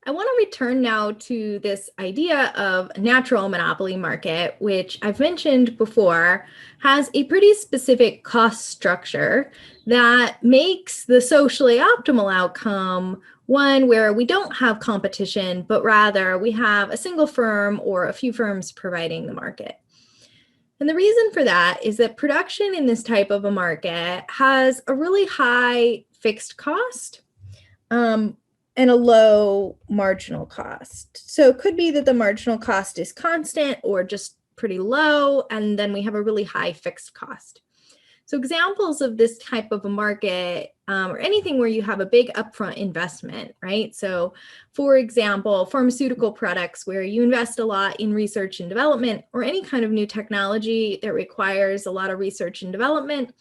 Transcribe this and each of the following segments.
I want to return now to this idea of a natural monopoly market, which I've mentioned before, has a pretty specific cost structure that makes the socially optimal outcome one where we don't have competition, but rather we have a single firm or a few firms providing the market. And the reason for that is that production in this type of a market has a really high fixed cost. And a low marginal cost. So it could be that the marginal cost is constant or just pretty low, and then we have a really high fixed cost. So examples of this type of a market, or anything where you have a big upfront investment, right? So for example, pharmaceutical products where you invest a lot in research and development, or any kind of new technology that requires a lot of research and development,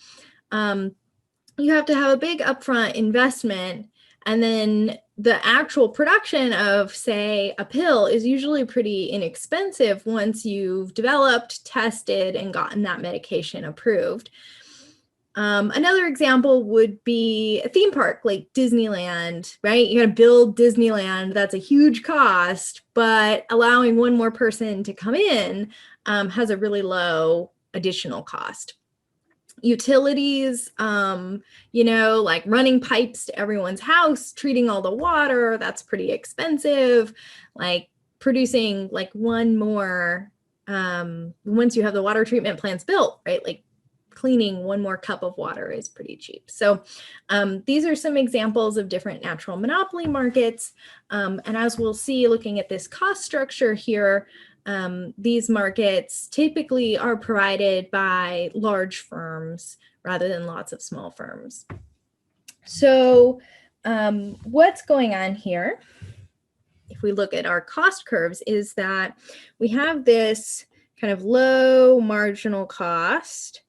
you have to have a big upfront investment, and then the actual production of, say, a pill is usually pretty inexpensive once you've developed, tested, and gotten that medication approved. Another example would be a theme park like Disneyland, right? You got to build Disneyland. That's a huge cost, but allowing one more person to come in has a really low additional cost. Utilities, like running pipes to everyone's house, treating all the water, that's pretty expensive. Like producing like one more, once you have the water treatment plants built, right? Like cleaning one more cup of water is pretty cheap. So these are some examples of different natural monopoly markets. And as we'll see, looking at this cost structure here, these markets typically are provided by large firms rather than lots of small firms. So what's going on here, if we look at our cost curves, is that we have this kind of low marginal cost,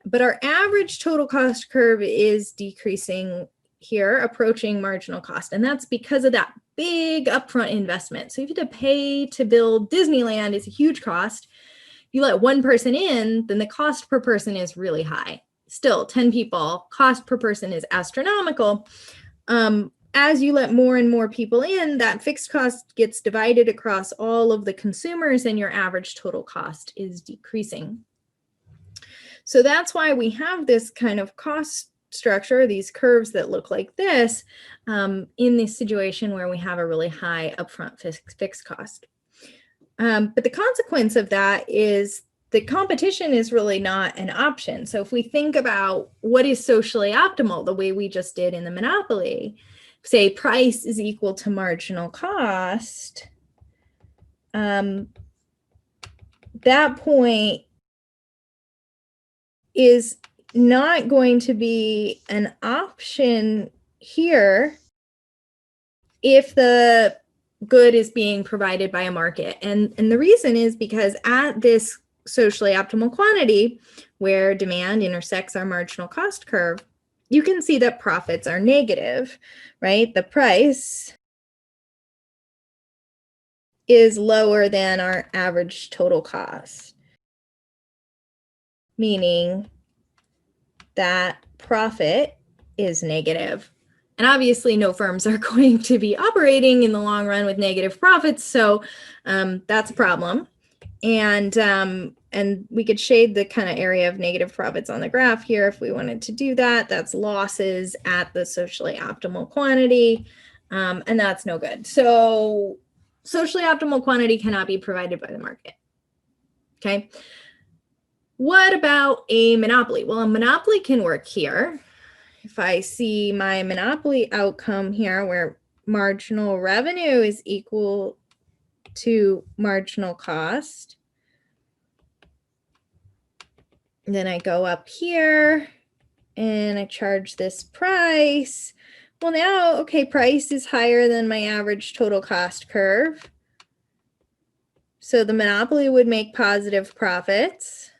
but our average total cost curve is decreasing here, approaching marginal cost. And that's because of that big upfront investment. So if you have to pay to build Disneyland, is a huge cost. You let one person in, then the cost per person is really high. Still, 10 people, cost per person is astronomical. As you let more and more people in, that fixed cost gets divided across all of the consumers, and your average total cost is decreasing. So that's why we have this kind of cost structure, these curves that look like this, in this situation where we have a really high upfront fixed cost. But the consequence of that is the competition is really not an option. So if we think about what is socially optimal, the way we just did in the monopoly, say price is equal to marginal cost, that point is not going to be an option here if the good is being provided by a market. And the reason is because at this socially optimal quantity, where demand intersects our marginal cost curve, you can see that profits are negative, right? The price is lower than our average total cost, meaning that profit is negative. And obviously no firms are going to be operating in the long run with negative profits, so that's a problem. And we could shade the kind of area of negative profits on the graph here if we wanted to do that. That's losses at the socially optimal quantity, and that's no good. So socially optimal quantity cannot be provided by the market. Okay. What about a monopoly? Well, a monopoly can work here. If I see my monopoly outcome here where marginal revenue is equal to marginal cost, then I go up here and I charge this price. Well, now, okay, price is higher than my average total cost curve. So the monopoly would make positive profits.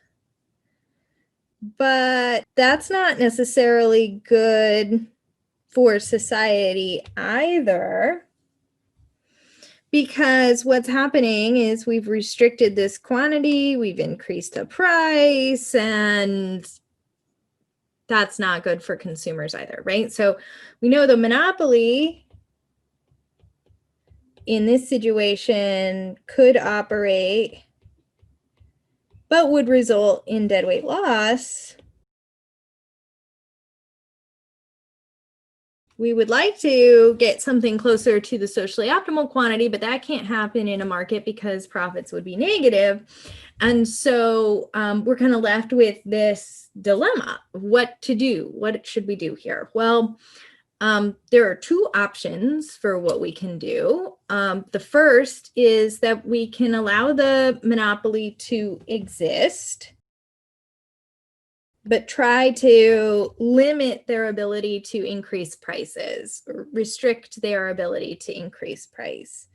But that's not necessarily good for society either, because what's happening is we've restricted this quantity, we've increased the price, and that's not good for consumers either, right? So we know the monopoly in this situation could operate, but would result in deadweight loss, we would like to get something closer to the socially optimal quantity, but that can't happen in a market because profits would be negative. And so we're kind of left with this dilemma of what to do. What should we do here? Well, there are two options for what we can do. The first is that we can allow the monopoly to exist, but try to limit their ability to increase prices, or restrict their ability to increase price.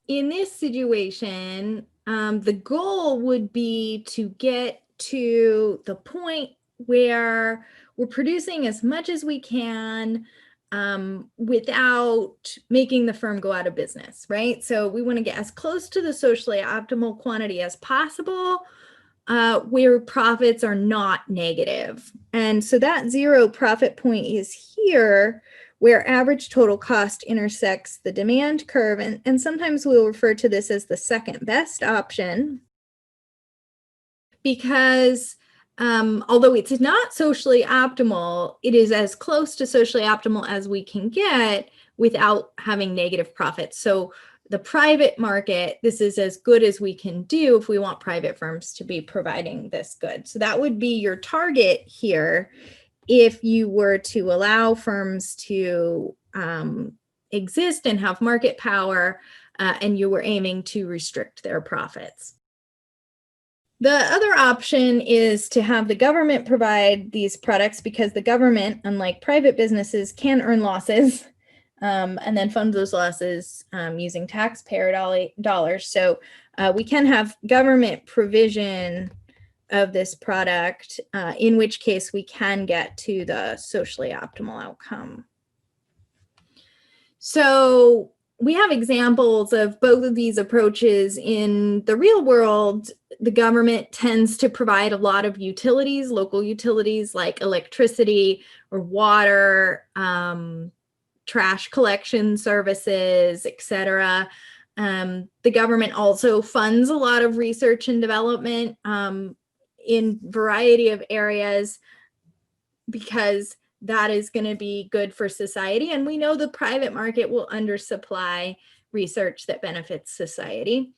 In this situation, the goal would be to get to the point where we're producing as much as we can without making the firm go out of business, right? So we want to get as close to the socially optimal quantity as possible, where profits are not negative. And so that zero profit point is here, where average total cost intersects the demand curve. And sometimes we'll refer to this as the second best option, because although it's not socially optimal, it is as close to socially optimal as we can get without having negative profits. So the private market, this is as good as we can do if we want private firms to be providing this good. So that would be your target here if you were to allow firms to exist and have market power, and you were aiming to restrict their profits. The other option is to have the government provide these products, because the government, unlike private businesses, can earn losses and then fund those losses using taxpayer dollars. So we can have government provision of this product, in which case we can get to the socially optimal outcome. So we have examples of both of these approaches in the real world. The government tends to provide a lot of utilities, local utilities like electricity or water, trash collection services, etc. The government also funds a lot of research and development in a variety of areas, because that is going to be good for society. And we know the private market will undersupply research that benefits society.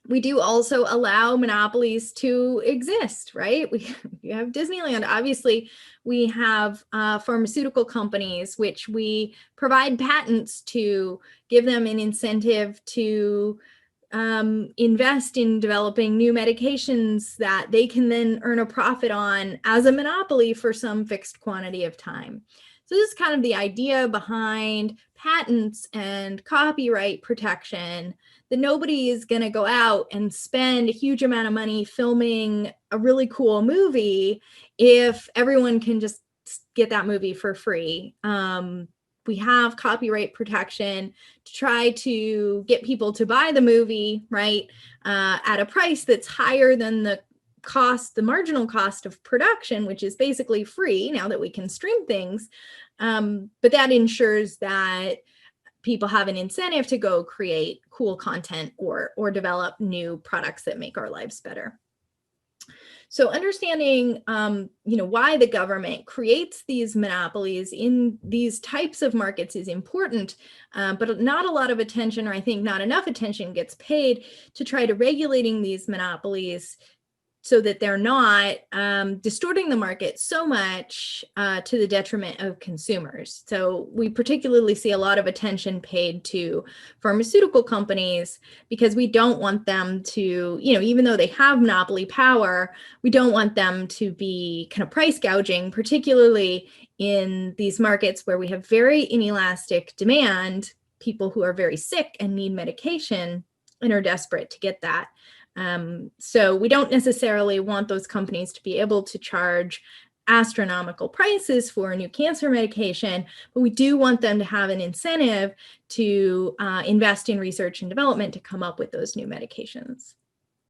We do also allow monopolies to exist, right? We have Disneyland. Obviously, we have pharmaceutical companies, which we provide patents to give them an incentive to invest in developing new medications that they can then earn a profit on as a monopoly for some fixed quantity of time. So this is kind of the idea behind patents and copyright protection, that nobody is going to go out and spend a huge amount of money filming a really cool movie if everyone can just get that movie for free. We have copyright protection to try to get people to buy the movie, right, at a price that's higher than the cost, the marginal cost of production, which is basically free now that we can stream things. But that ensures that people have an incentive to go create cool content or develop new products that make our lives better. So understanding, why the government creates these monopolies in these types of markets is important, but not a lot of attention, or I think not enough attention, gets paid to try to regulating these monopolies so that they're not distorting the market so much to the detriment of consumers. So we particularly see a lot of attention paid to pharmaceutical companies, because we don't want them to, even though they have monopoly power, we don't want them to be kind of price gouging, particularly in these markets where we have very inelastic demand, people who are very sick and need medication and are desperate to get that. So we don't necessarily want those companies to be able to charge astronomical prices for a new cancer medication, but we do want them to have an incentive to invest in research and development to come up with those new medications.